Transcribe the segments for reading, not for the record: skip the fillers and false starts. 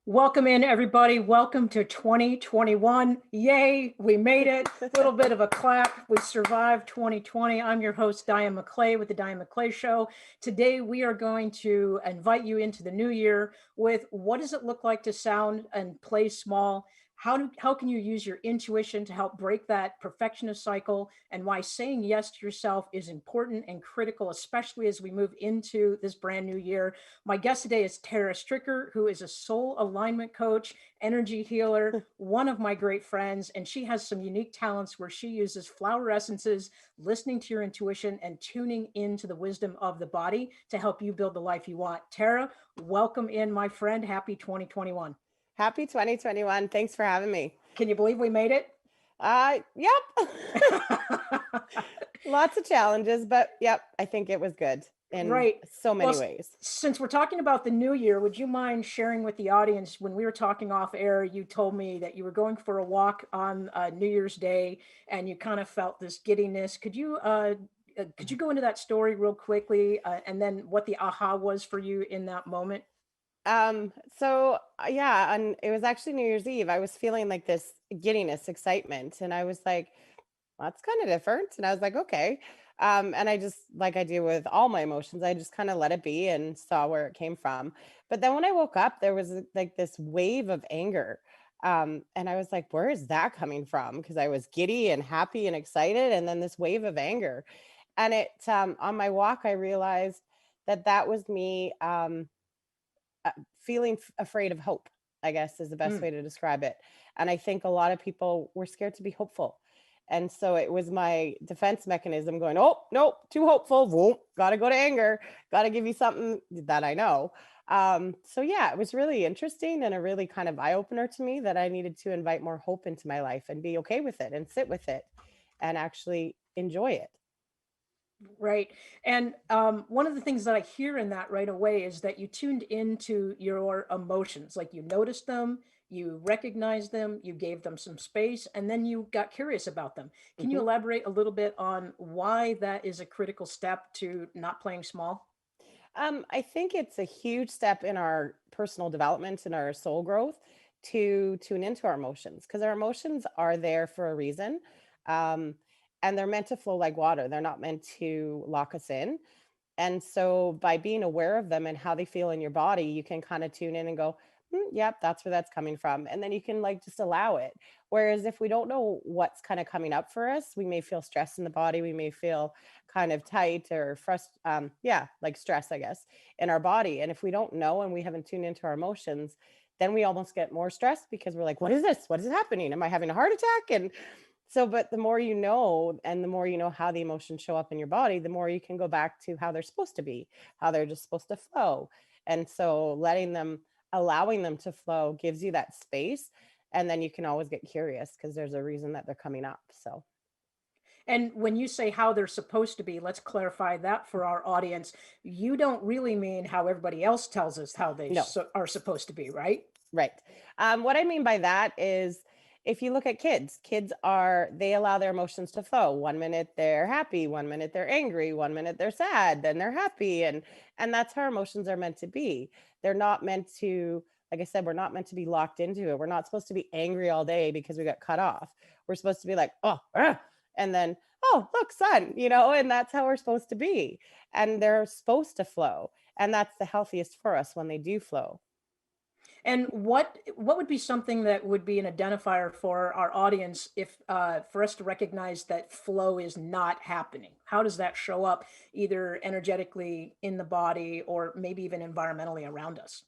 Welcome in, everybody. Welcome to 2021. Yay, we made it. A little bit of a clap. We survived 2020. I'm your host, Diane McClay with the Diane McClay Show. Today, we are going to invite you into the new year with what does it look like to sound and play small? How can you use your intuition to help break that perfectionist cycle, and why saying yes to yourself is important and critical, especially as we move into this brand new year. My guest today is Tara Stricker, who is a soul alignment coach, energy healer, one of my great friends, and she has some unique talents where she uses flower essences, listening to your intuition, and tuning into the wisdom of the body to help you build the life you want. Tara, welcome in, my friend. Happy 2021. Happy 2021. Thanks for having me. Can you believe we made it? Yep. Lots of challenges, but yep, I think it was good in Right. so many ways. Since we're talking about the new year, would you mind sharing with the audience, when we were talking off air, you told me that you were going for a walk on New Year's Day and you kind of felt this giddiness. Could you go into that story real quickly, and then what the aha was for you in that moment? Yeah, and it was actually New Year's Eve. I was feeling like this giddiness, excitement, and I was like, that's kind of different. And I was like, okay. And I just, like I do with all my emotions, I just kind of let it be and saw where it came from. But then when I woke up, there was like this wave of anger. And I was like, where is that coming from? Because I was giddy and happy and excited. And then this wave of anger. And on my walk, I realized that was me feeling afraid of hope, I guess is the best Mm. way to describe it. And I think a lot of people were scared to be hopeful. And so it was my defense mechanism going, oh, nope, too hopeful. Whoa, got to go to anger. Got to give you something that I know. So yeah, it was really interesting and a really kind of eye opener to me that I needed to invite more hope into my life and be okay with it and sit with it and actually enjoy it. Right. And one of the things that I hear in that right away is that you tuned into your emotions, like you noticed them, you recognized them, you gave them some space, and then you got curious about them. Can you Mhm. elaborate a little bit on why that is a critical step to not playing small? I think it's a huge step in our personal development and our soul growth to tune into our emotions because our emotions are there for a reason. Um, and they're meant to flow like water. They're not meant to lock us in. And so by being aware of them and how they feel in your body, you can kind of tune in and go, yep, that's where that's coming from. And then you can like just allow it. Whereas if we don't know what's kind of coming up for us, we may feel stress in the body. We may feel kind of tight or yeah, like stress, I guess, in our body. And if we don't know and we haven't tuned into our emotions, then we almost get more stressed because we're like, what is this? What is happening? Am I having a heart attack? And so, but the more you know, and the more you know how the emotions show up in your body, the more you can go back to how they're supposed to be, how they're just supposed to flow. And so allowing them to flow gives you that space. And then you can always get curious because there's a reason that they're coming up. So, And when you say how they're supposed to be, let's clarify that for our audience. You don't really mean how everybody else tells us how they no. are supposed to be, right? Right. What I mean by that is if you look at kids, they allow their emotions to flow. One minute they're happy, one minute they're angry, one minute they're sad, then they're happy. And that's how emotions are meant to be. They're not meant to, like I said, we're not meant to be locked into it. We're not supposed to be angry all day because we got cut off. We're supposed to be like, oh, and then, oh, look, sun, and that's how we're supposed to be. And they're supposed to flow. And that's the healthiest for us when they do flow. And what would be something that would be an identifier for our audience if for us to recognize that flow is not happening? How does that show up, either energetically in the body or maybe even environmentally around us?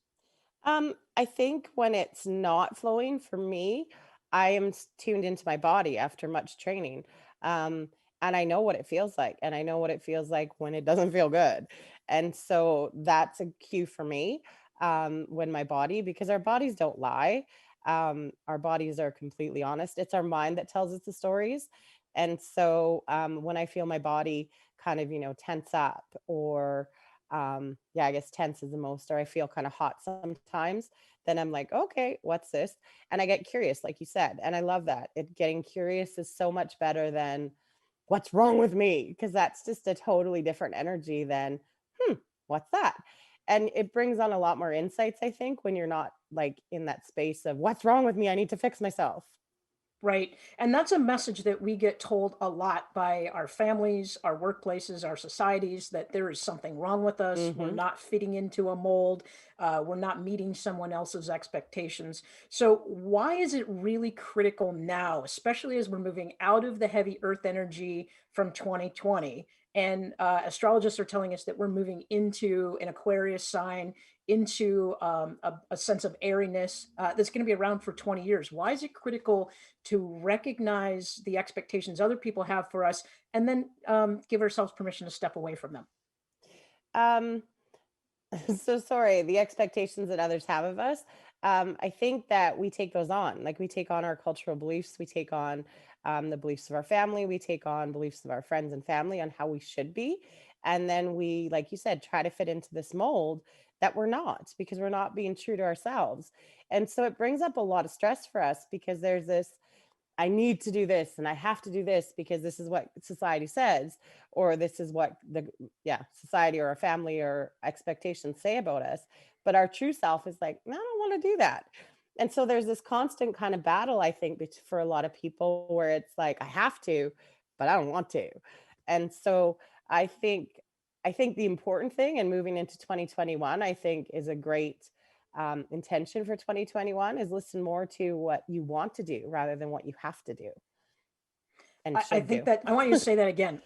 I think when it's not flowing for me, I am tuned into my body after much training. Um, and I know what it feels like, and I know what it feels like when it doesn't feel good. And so that's a cue for me when my body, because our bodies don't lie. Our bodies are completely honest. It's our mind that tells us the stories. And so when I feel my body kind of, tense up or Yeah, I guess tense is the most, or I feel kind of hot sometimes, then I'm like, okay, what's this? And I get curious, like you said. And I love that. Getting curious is so much better than what's wrong with me, because that's just a totally different energy than, hmm, what's that? And it brings on a lot more insights, I think, when you're not like in that space of what's wrong with me? I need to fix myself. Right. And that's a message that we get told a lot by our families, our workplaces, our societies, that there is something wrong with us. We're Hmm. not fitting into a mold. We're not meeting someone else's expectations. So, why is it really critical now, especially as we're moving out of the heavy earth energy from 2020? And astrologists are telling us that we're moving into an Aquarius sign, into a sense of airiness that's going to be around for 20 years. Why is it critical to recognize the expectations other people have for us, and then give ourselves permission to step away from them? Um, so sorry, the expectations that others have of us. I think that we take those on, like we take on our cultural beliefs, we take on the beliefs of our family, we take on beliefs of our friends and family on how we should be. And then we, like you said, try to fit into this mold that we're not, because we're not being true to ourselves. And so it brings up a lot of stress for us, because there's this, I need to do this and I have to do this because this is what society says, or this is what the, yeah, society or our family or expectations say about us. But our true self is like, "No, I don't want to do that." And so there's this constant kind of battle, I think, for a lot of people, where it's like, I have to, but I don't want to. And so I think, I think the important thing, and moving into 2021, I think is a great intention for 2021, is listen more to what you want to do rather than what you have to do and I should think do. that I want you to say that again.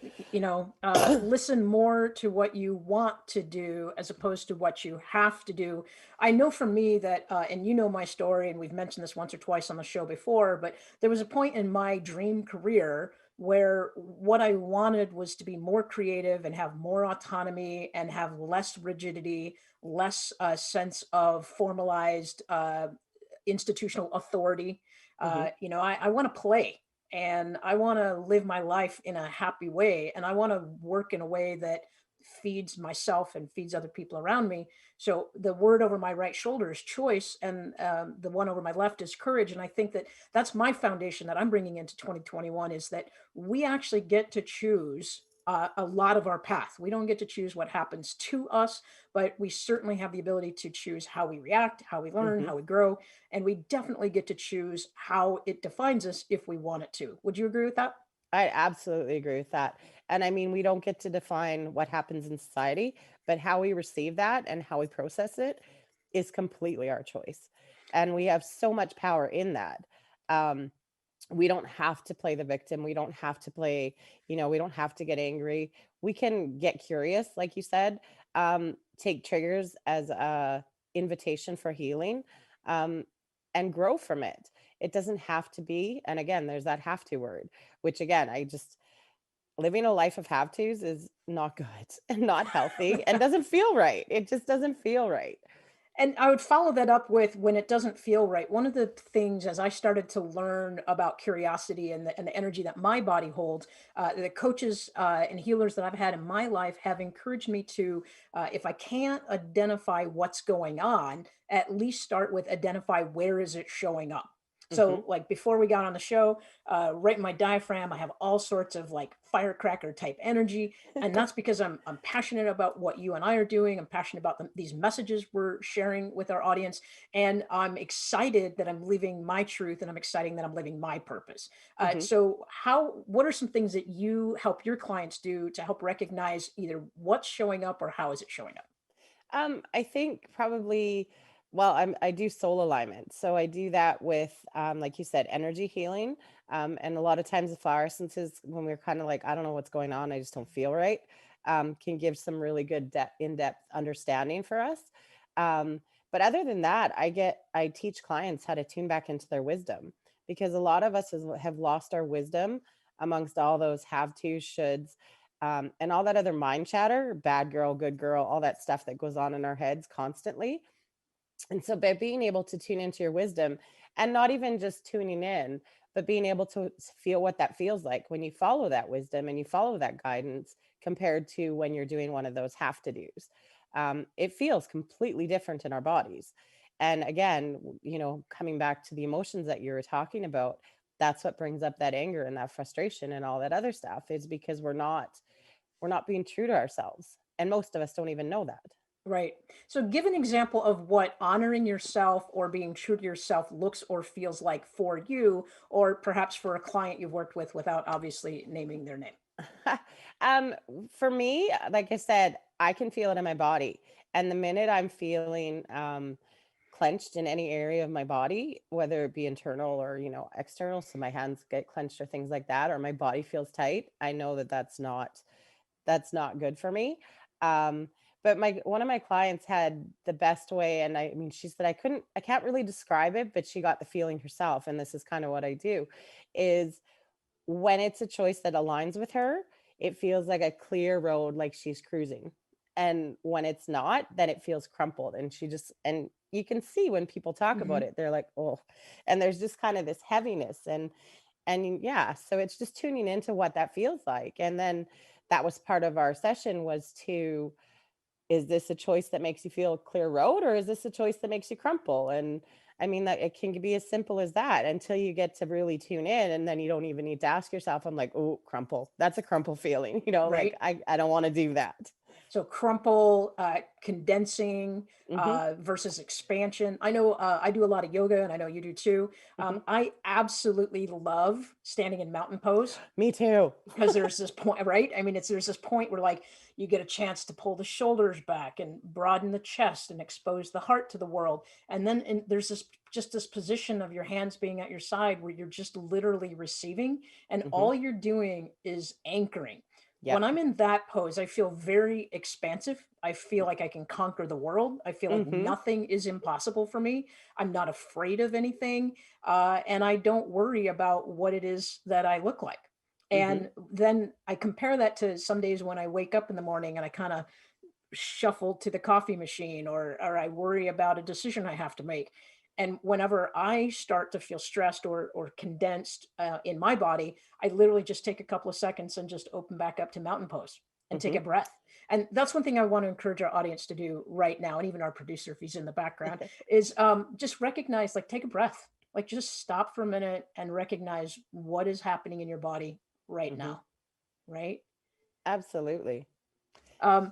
Listen more to what you want to do as opposed to what you have to do. I know for me that, and you know my story, and we've mentioned this once or twice on the show before, but there was a point in my dream career where what I wanted was to be more creative and have more autonomy and have less rigidity, less sense of formalized institutional authority. Hmm. I want to play and I want to live my life in a happy way, and I want to work in a way that feeds myself and feeds other people around me. So the word over my right shoulder is choice, and the one over my left is courage. And I think that that's my foundation that I'm bringing into 2021, is that we actually get to choose a lot of our path. We don't get to choose what happens to us, but we certainly have the ability to choose how we react, how we learn, Hmm. how we grow, and we definitely get to choose how it defines us if we want it to. Would you agree with that? I absolutely agree with that. And I mean, we don't get to define what happens in society, but how we receive that and how we process it is completely our choice. And we have so much power in that. Um, we don't have to play the victim. We don't have to play, we don't have to get angry. We can get curious, like you said, take triggers as a invitation for healing, um, and grow from it. It doesn't have to be. And again, there's that have to word, which again, I just, living a life of have tos is not good and not healthy and doesn't feel right. It just doesn't feel right. And I would follow that up with when it doesn't feel right. One of the things, as I started to learn about curiosity and the energy that my body holds, the coaches and healers that I've had in my life have encouraged me to, if I can't identify what's going on, at least start with identify where is it showing up. Hmm. So, like before we got on the show, right in my diaphragm, I have all sorts of like firecracker type energy, and that's because I'm passionate about what you and I are doing. I'm passionate about these messages we're sharing with our audience, and I'm excited that I'm living my truth, and I'm excited that I'm living my purpose. Hmm. So, what are some things that you help your clients do to help recognize either what's showing up or how is it showing up? I think probably, well, I do soul alignment. So I do that with, like you said, energy healing. And a lot of times the flower essences, when we're kind of like, I don't know what's going on, I just don't feel right, can give some really good in-depth understanding for us. Um, but other than that, I teach clients how to tune back into their wisdom, because a lot of us have lost our wisdom amongst all those have to, shoulds, and all that other mind chatter, bad girl, good girl, all that stuff that goes on in our heads constantly. And so by being able to tune into your wisdom, and not even just tuning in, but being able to feel what that feels like when you follow that wisdom and you follow that guidance, compared to when you're doing one of those have to do's. it feels completely different in our bodies. And again, coming back to the emotions that you were talking about, that's what brings up that anger and that frustration and all that other stuff, is because we're not being true to ourselves. And most of us don't even know that. Right. So give an example of what honoring yourself or being true to yourself looks or feels like for you, or perhaps for a client you've worked with without obviously naming their name. um, for me, like I said, I can feel it in my body. And the minute I'm feeling clenched in any area of my body, whether it be internal or, external, so my hands get clenched or things like that, or my body feels tight, I know that that's not good for me. Um, but my one of my clients had the best way, and I mean, she said I can't really describe it, but she got the feeling herself, and this is kind of what I do, is when it's a choice that aligns with her, it feels like a clear road, like she's cruising. And when it's not, then it feels crumpled. And and you can see when people talk about Hmm. it, they're like, oh, and there's just kind of this heaviness. And yeah, so it's just tuning into what that feels like. And then that was part of our session, was to, is this a choice that makes you feel a clear road, or is this a choice that makes you crumple? And I mean, that it can be as simple as that until you get to really tune in, and then you don't even need to ask yourself. I'm like, oh, crumple, that's a crumple feeling, like Right. I don't want to do that. So crumple, condensing Hmm. versus expansion. I know I do a lot of yoga, and I know you do too. Hmm. I absolutely love standing in mountain pose Me too. because there's this point, right? I mean, there's this point where like you get a chance to pull the shoulders back and broaden the chest and expose the heart to the world, and then there's this position of your hands being at your side where you're just literally receiving, and Hmm. all you're doing is anchoring. When Yep. I'm in that pose, I feel very expansive. I feel like I can conquer the world. I feel like Hmm. nothing is impossible for me. I'm not afraid of anything. And I don't worry about what it is that I look like. Hmm. And then I compare that to some days when I wake up in the morning and I kind of shuffle to the coffee machine, or I worry about a decision I have to make. And whenever I start to feel stressed or condensed in my body, I literally just take a couple of seconds and just open back up to mountain pose and take Hmm. a breath. And that's one thing I want to encourage our audience to do right now, and even our producer if he's in the background, is just recognize, like, take a breath, like just stop for a minute and recognize what is happening in your body right Hmm. now, right? Absolutely. Um,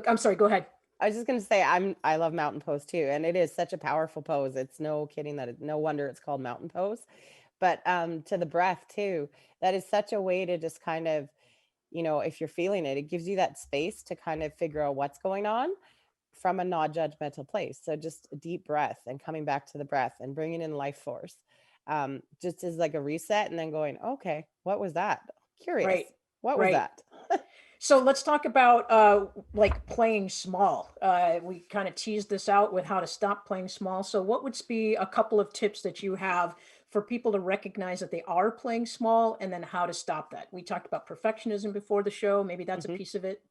I'm sorry, go ahead. I was just gonna say, I love mountain pose too, and it is such a powerful pose. It's no kidding that no wonder it's called mountain pose. But to the breath too, that is such a way to just kind of, if you're feeling it, it gives you that space to kind of figure out what's going on from a non-judgmental place. So just a deep breath and coming back to the breath and bringing in life force, just as like a reset, and then going, okay, what was that? Curious, Right, what was right. that? So let's talk about like playing small. We kind of teased this out with how to stop playing small. So what would be a couple of tips that you have for people to recognize that they are playing small, and then how to stop that? We talked about perfectionism before the show. Maybe that's a Mhm. piece of it.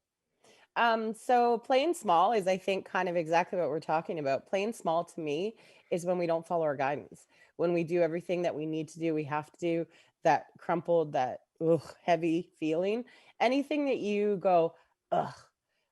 So playing small is, I think, kind of exactly what we're talking about. Playing small to me is when we don't follow our guidance. When we do everything that we need to do, we have to do, that crumpled, that heavy feeling. Anything that you go, ugh,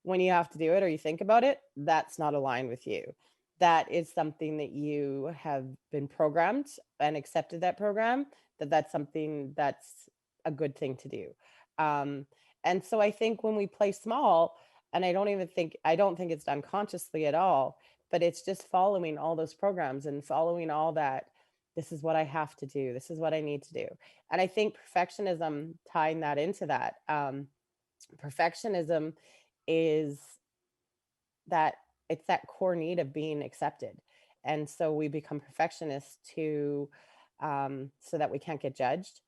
when you have to do it or you think about it, that's not aligned with you. That is something that you have been programmed and accepted that program, that's something that's a good thing to do. Um, and so I think when we play small, and I don't think it's done consciously at all, but it's just following all those programs and following all that. This is what I have to do, this is what I need to do. And I think perfectionism, tying that into that, perfectionism is that, it's that core need of being accepted. And so we become perfectionists to, so that we can't get judged.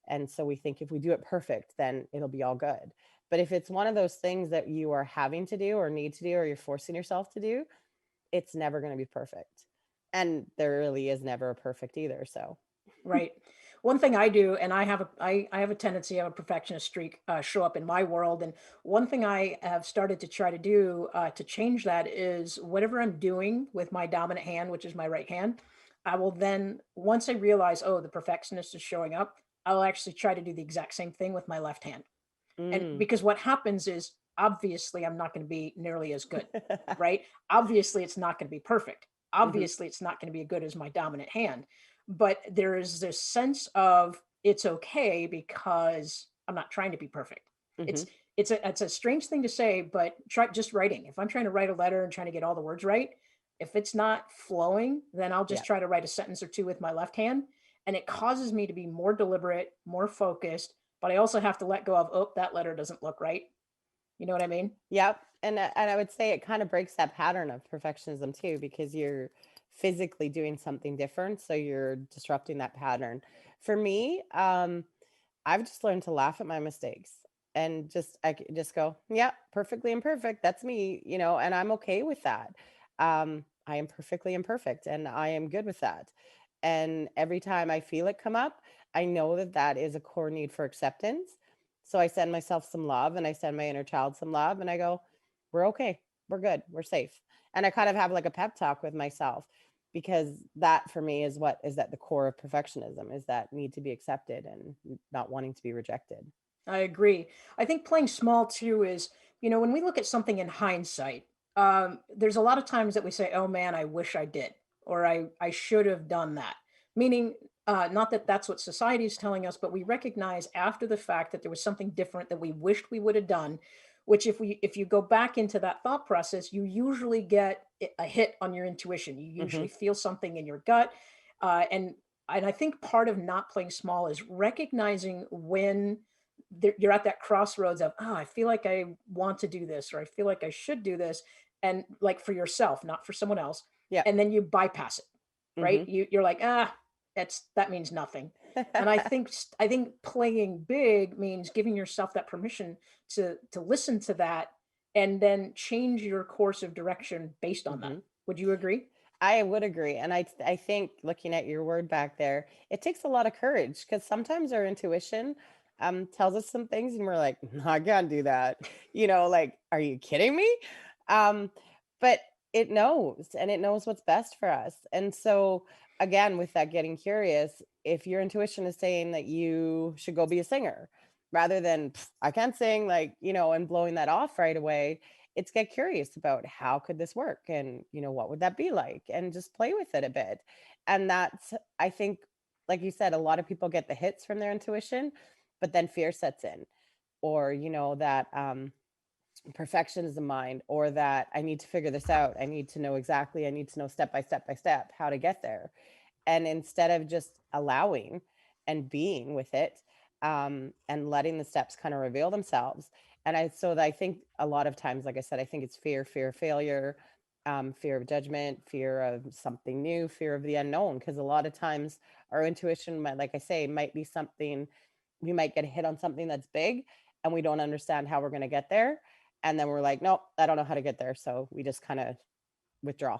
And so we think if we do it perfect, then it'll be all good. But if it's one of those things that you are having to do or need to do or you're forcing yourself to do, it's never going to be perfect. And there really is never a perfect either. So, Right. One thing I do, and I have a tendency, I have a perfectionist streak show up in my world. And one thing I have started to try to do to change that is whatever I'm doing with my dominant hand, which is my right hand, I will then, once I realize, oh, the perfectionist is showing up, I'll actually try to do the exact same thing with my left hand. And mm, because what happens is obviously I'm not going to be nearly as good, right? Obviously it's not going to be perfect. Hmm. Obviously it's not going to be as good as my dominant hand. But there is this sense of it's okay because I'm not trying to be perfect. Hmm. It's it's a strange thing to say, but try just writing. If I'm trying to write a letter and trying to get all the words right, if it's not flowing, then I'll Yeah. just try to write a sentence or two with my left hand, and it causes me to be more deliberate, more focused, but I also have to let go of, oh, that letter doesn't look right. You know what I mean? Yep. And I would say it kind of breaks that pattern of perfectionism too, because you're physically doing something different. So you're disrupting that pattern. For me, I've just learned to laugh at my mistakes and just go, yeah, perfectly imperfect. That's me, and I'm okay with that. I am perfectly imperfect and I am good with that. And every time I feel it come up, I know that that is a core need for acceptance. So I send myself some love and I send my inner child some love and I go, we're okay. We're good. We're safe. And I kind of have like a pep talk with myself because that for me is what is at the core of perfectionism is that need to be accepted and not wanting to be rejected. I agree. I think playing small too is, when we look at something in hindsight, there's a lot of times that we say, "Oh man, I wish I did," or "I should have done that." Meaning, not that that's what society is telling us, but we recognize after the fact that there was something different that we wished we would have done. Which, if you go back into that thought process, you usually get a hit on your intuition. You Hmm. usually feel something in your gut, and I think part of not playing small is recognizing when you're at that crossroads of, oh, I feel like I want to do this, or I feel like I should do this, and like for yourself, not for someone else, Yeah. and then you bypass it, right? Hmm. You're like, that means nothing. And I think playing big means giving yourself that permission to listen to that and then change your course of direction based on that. Hmm. Would you agree? I would agree. And I think looking at your word back there, it takes a lot of courage because sometimes our intuition tells us some things and we're like, no, I can't do that. Like, are you kidding me? Um, but it knows and it knows what's best for us. And so, again, with that getting curious, if your intuition is saying that you should go be a singer rather than, "Pff, I can't sing," like, and blowing that off right away, it's get curious about how could this work and what would that be like and just play with it a bit. And that's, I think, like you said, a lot of people get the hits from their intuition, but then fear sets in, or that perfection is the mind, or that I need to figure this out, I need to know exactly, I need to know step by step how to get there. And instead of just allowing and being with it, and letting the steps kind of reveal themselves. And I think a lot of times, like I said, I think it's fear of failure, fear of judgment, fear of something new, fear of the unknown. Because a lot of times our intuition might, like I say, might be something, we might get a hit on something that's big and we don't understand how we're going to get there. And then we're like, nope, I don't know how to get there. So we just kind of withdraw.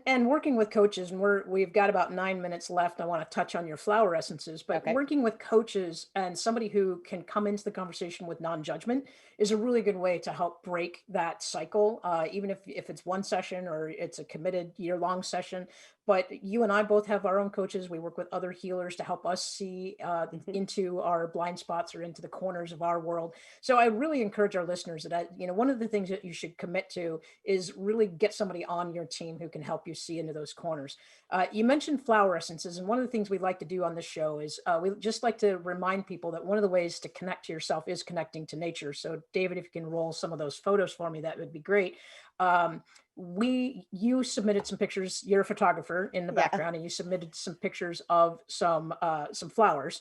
And working with coaches, and we've got about 9 minutes left. I want to touch on your flower essences, but Okay. working with coaches and somebody who can come into the conversation with non-judgment is a really good way to help break that cycle. Even if it's one session or it's a committed year-long session. But you and I both have our own coaches. We work with other healers to help us see Mhm. into our blind spots or into the corners of our world. So I really encourage our listeners that one of the things that you should commit to is really get somebody on your team who can help you see into those corners. You mentioned flower essences, and one of the things we like to do on this show is we just like to remind people that one of the ways to connect to yourself is connecting to nature. So, David, if you can roll some of those photos for me, that would be great. Um, you submitted some pictures. You're a photographer in the Yeah. background, and you submitted some pictures of some flowers.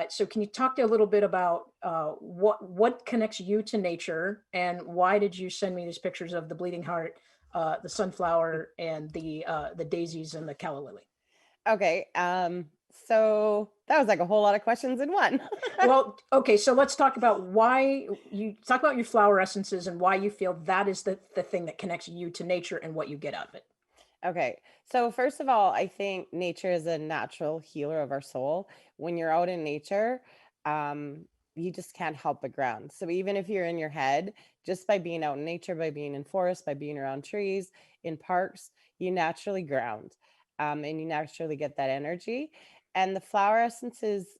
So can you talk to a little bit about what connects you to nature, and why did you send me these pictures of the bleeding heart, the sunflower, and the daisies and the calla lily? Okay. So that was like a whole lot of questions in one. Well, okay, so let's talk about why you talk about your flower essences and why you feel that is the thing that connects you to nature and what you get out of it. Okay. So first of all, I think nature is a natural healer of our soul. When you're out in nature, you just can't help but ground. So even if you're in your head, just by being out in nature, by being in forests, by being around trees, in parks, you naturally ground. And you naturally get that energy. And the flower essences,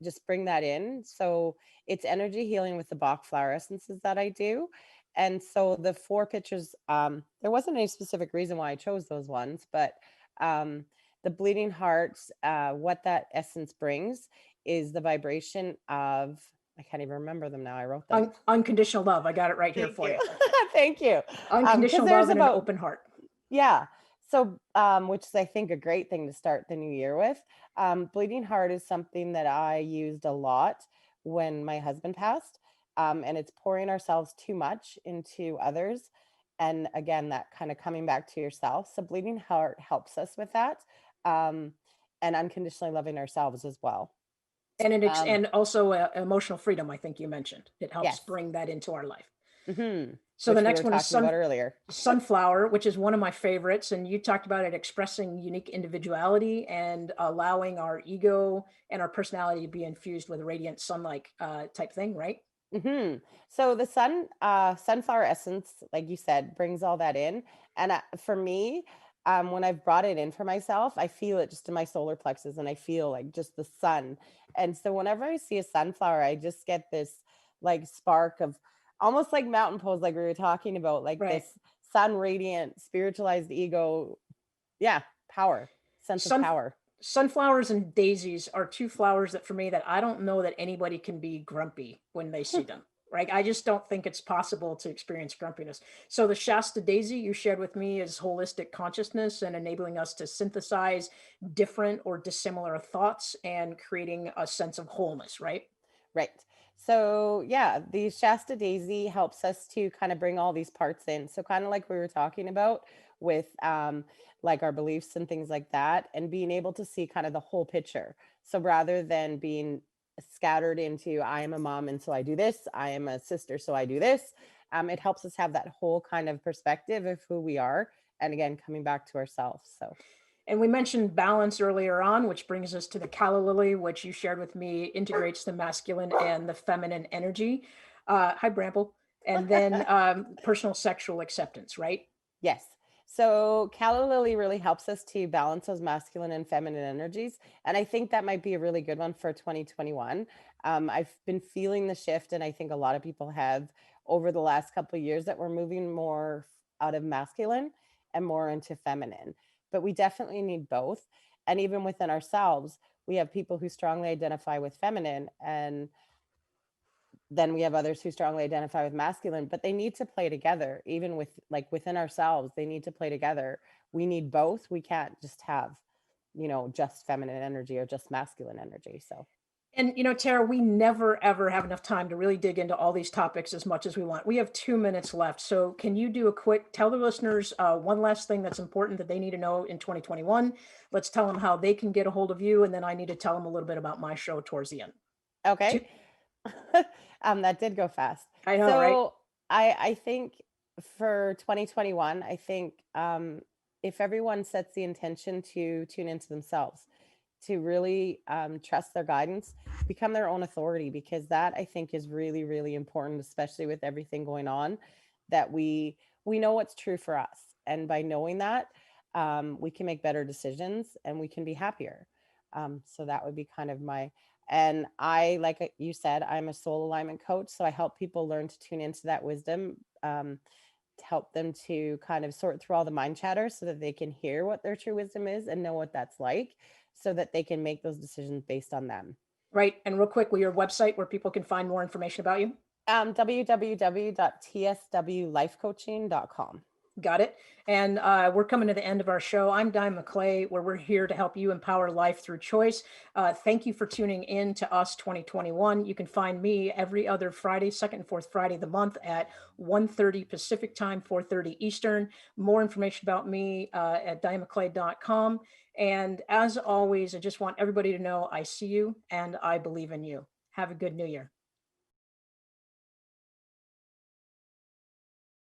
just bring that in. So it's energy healing with the Bach flower essences that I do. And so the four pictures, there wasn't any specific reason why I chose those ones, but um, the bleeding hearts, what that essence brings is the vibration of, I can't even remember them now. I wrote them. Unconditional love. I got it right here Thank for you. you. Thank you. Because Unconditional there's love and an about, open heart. yeah. So, which is, I think, a great thing to start the new year with. Bleeding heart is something that I used a lot when my husband passed. And it's pouring ourselves too much into others. And again, that kind of coming back to yourself. So, bleeding heart helps us with that. Um, and unconditionally loving ourselves as well. And also emotional freedom, I think you mentioned. It helps Yes. bring that into our life. So the Which we next were one is talking about earlier. sunflower, which is one of my favorites. And you talked about it expressing unique individuality and allowing our ego and our personality to be infused with radiant sunlight type thing, right? So the sunflower essence, like you said, brings all that in. And for me, when I've brought it in for myself, I feel it just in my solar plexus, and I feel like just the sun. And so whenever I see a sunflower, I just get this like spark of almost like mountain pose, like we were talking about, like Right. this sun radiant, spiritualized ego. Yeah, power, sense of Sun power. Sunflowers and daisies are two flowers that for me that I don't know that anybody can be grumpy when they see them. Right. I just don't think it's possible to experience grumpiness. So the Shasta daisy you shared with me is holistic consciousness and enabling us to synthesize different or dissimilar thoughts and creating a sense of wholeness, right? Right. So yeah, the Shasta Daisy helps us to kind of bring all these parts in. So kind of like we were talking about with like our beliefs and things like that, and being able to see kind of the whole picture. So rather than being scattered into I am a mom and so I do this, I am a sister so I do this, it helps us have that whole kind of perspective of who we are, and again coming back to ourselves. So And we mentioned balance earlier on, which brings us to the calla lily, which you shared with me, integrates the masculine and the feminine energy. Hi, Bramble. And then personal sexual acceptance, right? yes. So calla lily really helps us to balance those masculine and feminine energies. And I think that might be a really good one for 2021. I've been feeling the shift, and I think a lot of people have over the last couple of years, that we're moving more out of masculine and more into feminine. But we definitely need both. And even within ourselves, we have people who strongly identify with feminine, and then we have others who strongly identify with masculine, but they need to play together. Even with like within ourselves, they need to play together. We need both. We can't just have, just feminine energy or just masculine energy. So And, Tara, we never, ever have enough time to really dig into all these topics as much as we want. We have 2 minutes left. So can you do a quick, tell the listeners one last thing that's important that they need to know in 2021? Let's tell them how they can get a hold of you. And then I need to tell them a little bit about my show towards the end. okay. That did go fast. I know, right? So I think for 2021, I think if everyone sets the intention to tune into themselves, to really trust their guidance, become their own authority, because that I think is really, really important, especially with everything going on, that we know what's true for us. And by knowing that, we can make better decisions and we can be happier. So that would be kind of my, and I, like you said, I'm a soul alignment coach. So I help people learn to tune into that wisdom, to help them to kind of sort through all the mind chatter so that they can hear what their true wisdom is and know what that's like, so that they can make those decisions based on them. Right. And real quick, your website where people can find more information about you? www.tswlifecoaching.com. Got it. And we're coming to the end of our show. I'm Diane McClay, where we're here to help you empower life through choice. Thank you for tuning in to Us 2021. You can find me every other Friday, second and fourth Friday of the month at 1:30 Pacific time, 4:30 Eastern. More information about me at dianemcclay.com. And as always, I just want everybody to know I see you and I believe in you. Have a good new year.